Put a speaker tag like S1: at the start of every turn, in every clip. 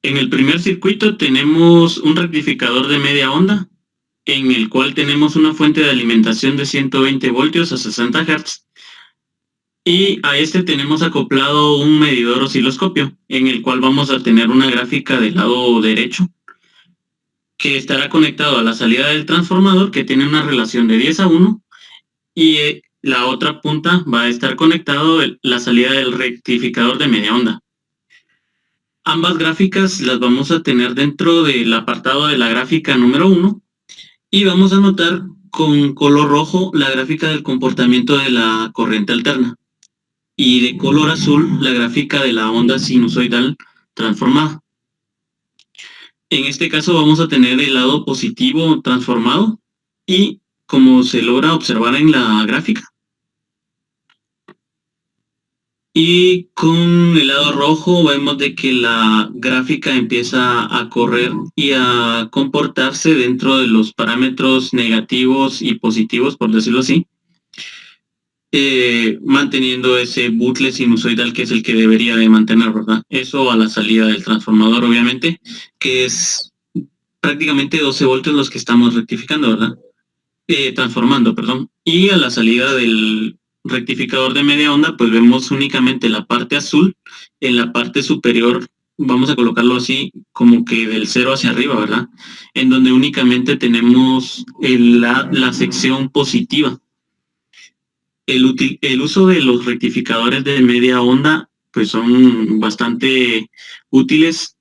S1: En el primer circuito tenemos un rectificador de media onda, en el cual tenemos una fuente de alimentación de 120 voltios a 60 Hz. Y a este tenemos acoplado un medidor osciloscopio, en el cual vamos a tener una gráfica del lado derecho, que estará conectado a la salida del transformador, que tiene una relación de 10:1, y la otra punta va a estar conectado la salida del rectificador de media onda. Ambas gráficas las vamos a tener dentro del apartado de la gráfica número 1 y vamos a notar con color rojo la gráfica del comportamiento de la corriente alterna y de color azul la gráfica de la onda sinusoidal transformada. En este caso vamos a tener el lado positivo transformado y como se logra observar en la gráfica. Y con el lado rojo vemos de que la gráfica empieza a correr y a comportarse dentro de los parámetros negativos y positivos, por decirlo así, manteniendo ese bucle sinusoidal que es el que debería de mantener, ¿verdad? Eso a la salida del transformador, obviamente, que es prácticamente 12 voltios los que estamos rectificando, ¿verdad? Transformando, perdón. Y a la salida del rectificador de media onda, pues vemos únicamente la parte azul. En la parte superior, vamos a colocarlo así, como que del cero hacia arriba, ¿verdad? En donde únicamente tenemos la sección positiva. El uso de los rectificadores de media onda, pues son bastante útiles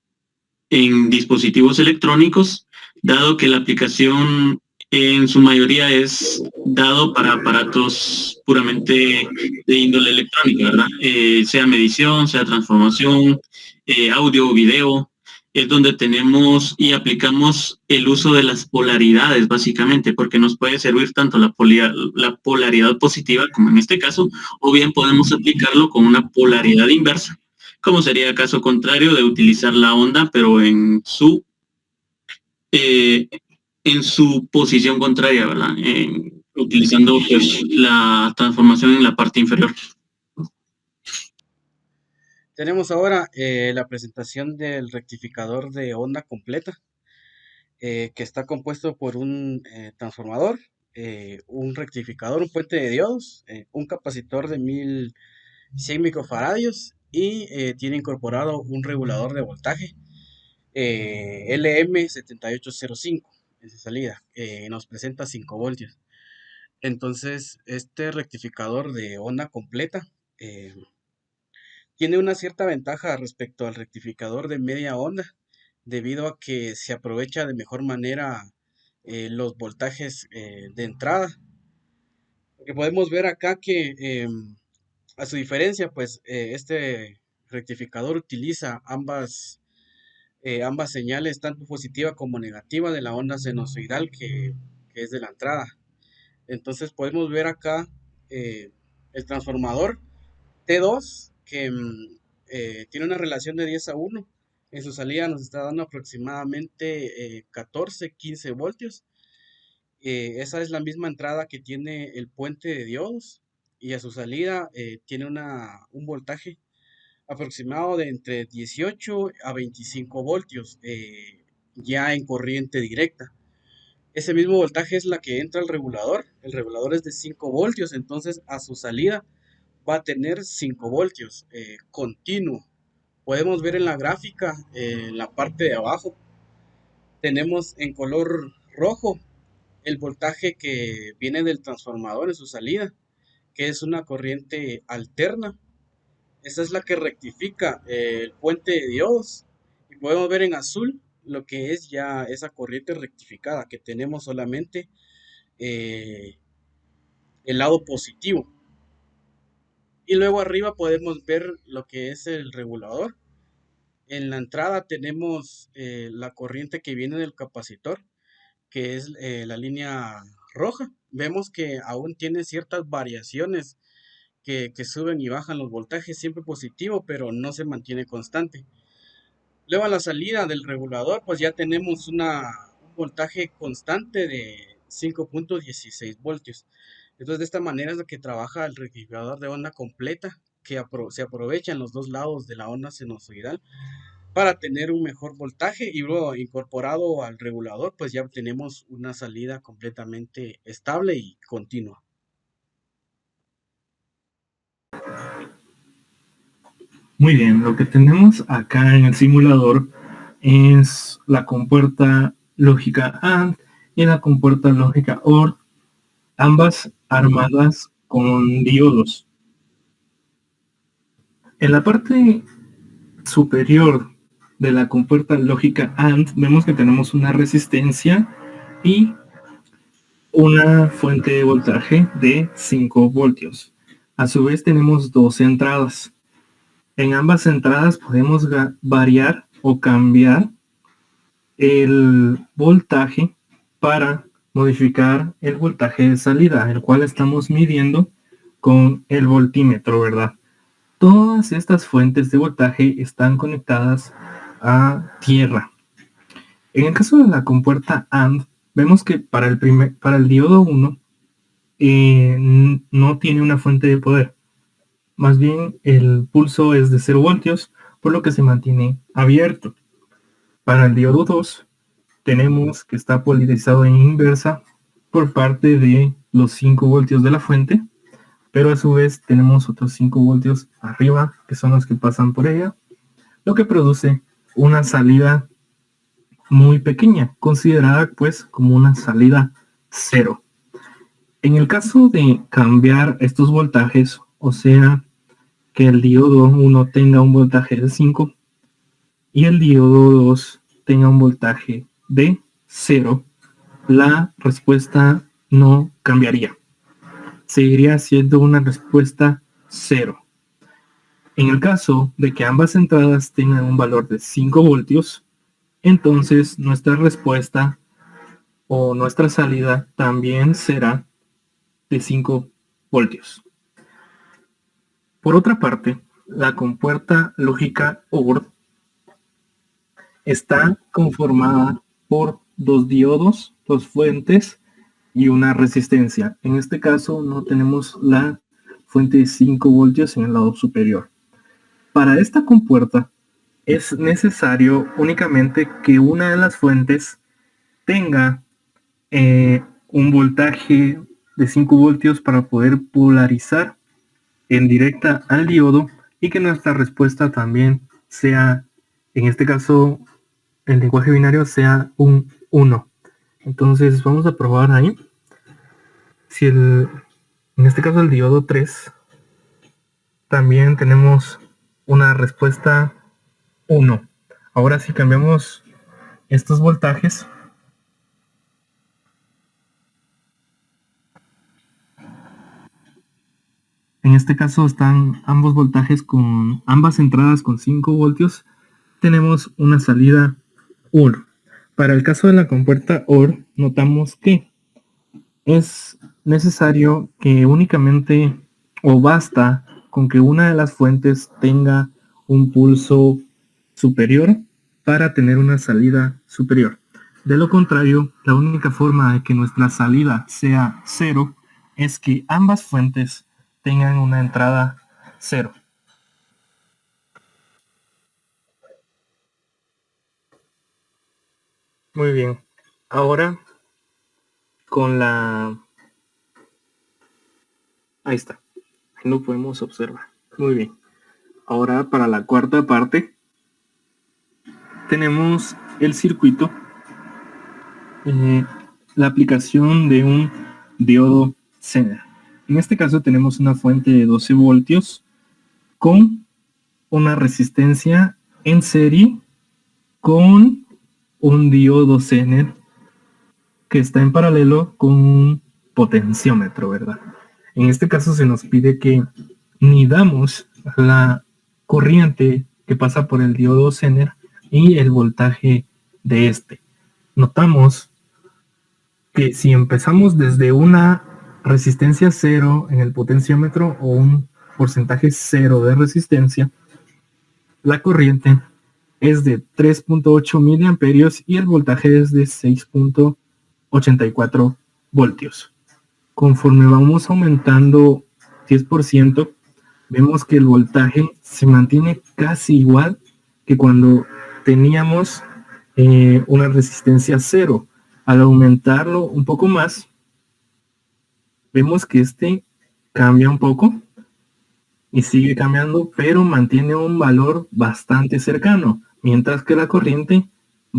S1: en dispositivos electrónicos, dado que la aplicación en su mayoría es dado para aparatos puramente de índole electrónica, ¿verdad? Sea medición, sea transformación, audio, video, es donde tenemos y aplicamos el uso de las polaridades, básicamente, porque nos puede servir tanto la polaridad positiva, como en este caso, o bien podemos aplicarlo con una polaridad inversa, como sería el caso contrario de utilizar la onda, pero eh, en su posición contraria, ¿verdad? Utilizando pues, la transformación en la parte inferior.
S2: Tenemos ahora la presentación del rectificador de onda completa, que está compuesto por un transformador, un rectificador, un puente de diodos, un capacitor de 1100 microfaradios y tiene incorporado un regulador de voltaje LM7805 en su salida. Nos presenta 5 voltios. Entonces, este rectificador de onda completa tiene una cierta ventaja respecto al rectificador de media onda, debido a que se aprovecha de mejor manera los voltajes de entrada. Porque podemos ver acá que a su diferencia, pues este rectificador utiliza ambas señales, tanto positiva como negativa de la onda sinusoidal que es de la entrada. Entonces podemos ver acá el transformador T2 que tiene una relación de 10:1. En su salida nos está dando aproximadamente 14, 15 voltios. Esa es la misma entrada que tiene el puente de diodos y a su salida tiene un voltaje aproximado de entre 18 a 25 voltios ya en corriente directa. Ese mismo voltaje es la que entra al regulador. El regulador es de 5 voltios, entonces a su salida va a tener 5 voltios continuo. Podemos ver en la gráfica, en la parte de abajo, tenemos en color rojo el voltaje que viene del transformador en su salida, que es una corriente alterna. Esa es la que rectifica el puente de diodos. Y podemos ver en azul lo que es ya esa corriente rectificada, que tenemos solamente eh, el lado positivo. Y luego arriba podemos ver lo que es el regulador. En la entrada tenemos la corriente que viene del capacitor, que es la línea roja. Vemos que aún tiene ciertas variaciones que suben y bajan los voltajes, siempre positivo, pero no se mantiene constante. Luego a la salida del regulador, pues ya tenemos un voltaje constante de 5.16 voltios. Entonces de esta manera es lo que trabaja el rectificador de onda completa, que se aprovecha en los dos lados de la onda sinusoidal para tener un mejor voltaje, y luego incorporado al regulador, pues ya obtenemos una salida completamente estable y continua.
S3: Muy bien, lo que tenemos acá en el simulador es la compuerta lógica AND y la compuerta lógica OR, ambas armadas con diodos. En la parte superior de la compuerta lógica AND vemos que tenemos una resistencia y una fuente de voltaje de 5 voltios. A su vez tenemos dos entradas. En ambas entradas podemos variar o cambiar el voltaje para modificar el voltaje de salida, el cual estamos midiendo con el voltímetro, ¿verdad? Todas estas fuentes de voltaje están conectadas a tierra. En el caso de la compuerta AND, vemos que para el diodo 1 no tiene una fuente de poder. Más bien el pulso es de 0 voltios, por lo que se mantiene abierto. Para el diodo 2 tenemos que está polarizado en inversa por parte de los 5 voltios de la fuente, pero a su vez tenemos otros 5 voltios arriba, que son los que pasan por ella, lo que produce una salida muy pequeña, considerada pues como una salida cero. En el caso de cambiar estos voltajes, o sea, que el diodo 1 tenga un voltaje de 5 y el diodo 2 tenga un voltaje de 0, la respuesta no cambiaría. Seguiría siendo una respuesta 0. En el caso de que ambas entradas tengan un valor de 5 voltios, entonces nuestra respuesta o nuestra salida también será de 5 voltios. Por otra parte, la compuerta lógica OR está conformada por dos diodos, dos fuentes y una resistencia. En este caso no tenemos la fuente de 5 voltios en el lado superior. Para esta compuerta es necesario únicamente que una de las fuentes tenga un voltaje de 5 voltios para poder polarizar en directa al diodo y que nuestra respuesta también sea, en este caso, el lenguaje binario sea un 1. Entonces vamos a probar ahí. Si en este caso el diodo 3, también tenemos una respuesta 1. Ahora si cambiamos estos voltajes, en este caso están ambos voltajes con ambas entradas con 5 voltios, tenemos una salida OR. Para el caso de la compuerta OR, notamos que es necesario que únicamente o basta con que una de las fuentes tenga un pulso superior para tener una salida superior. De lo contrario, la única forma de que nuestra salida sea 0 es que ambas fuentes tengan una entrada 0. Muy bien. Ahora con la... Ahí está. Ahí lo podemos observar. Muy bien. Ahora para la cuarta parte tenemos el circuito, la aplicación de un diodo Zener. En este caso tenemos una fuente de 12 voltios con una resistencia en serie con un diodo Zener que está en paralelo con un potenciómetro, ¿verdad? En este caso se nos pide que midamos la corriente que pasa por el diodo Zener y el voltaje de este. Notamos que si empezamos desde una resistencia 0 en el potenciómetro o un porcentaje 0 de resistencia, la corriente es de 3.8 miliamperios y el voltaje es de 6.84 voltios. Conforme vamos aumentando 10%, vemos que el voltaje se mantiene casi igual que cuando teníamos una resistencia 0. Al aumentarlo un poco más, vemos que este cambia un poco y sigue cambiando, pero mantiene un valor bastante cercano, mientras que la corriente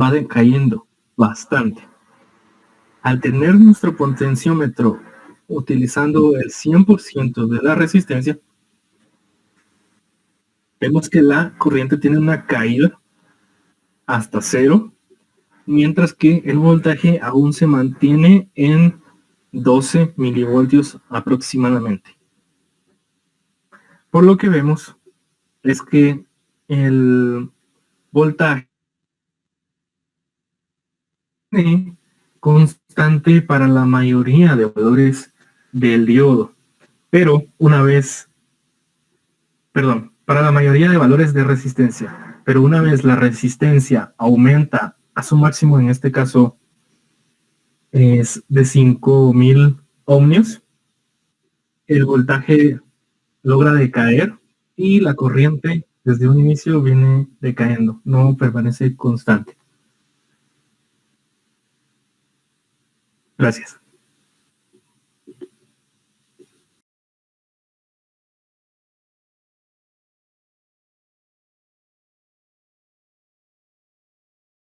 S3: va decayendo bastante. Al tener nuestro potenciómetro utilizando el 100% de la resistencia, vemos que la corriente tiene una caída hasta 0, mientras que el voltaje aún se mantiene en 12 milivoltios aproximadamente. Por lo que vemos es que el voltaje constante para la mayoría de valores del diodo, pero para la mayoría de valores de resistencia, pero una vez la resistencia aumenta a su máximo, en este caso es de 5000 ohmios, el voltaje logra decaer y la corriente desde un inicio viene decayendo, no permanece constante. Gracias.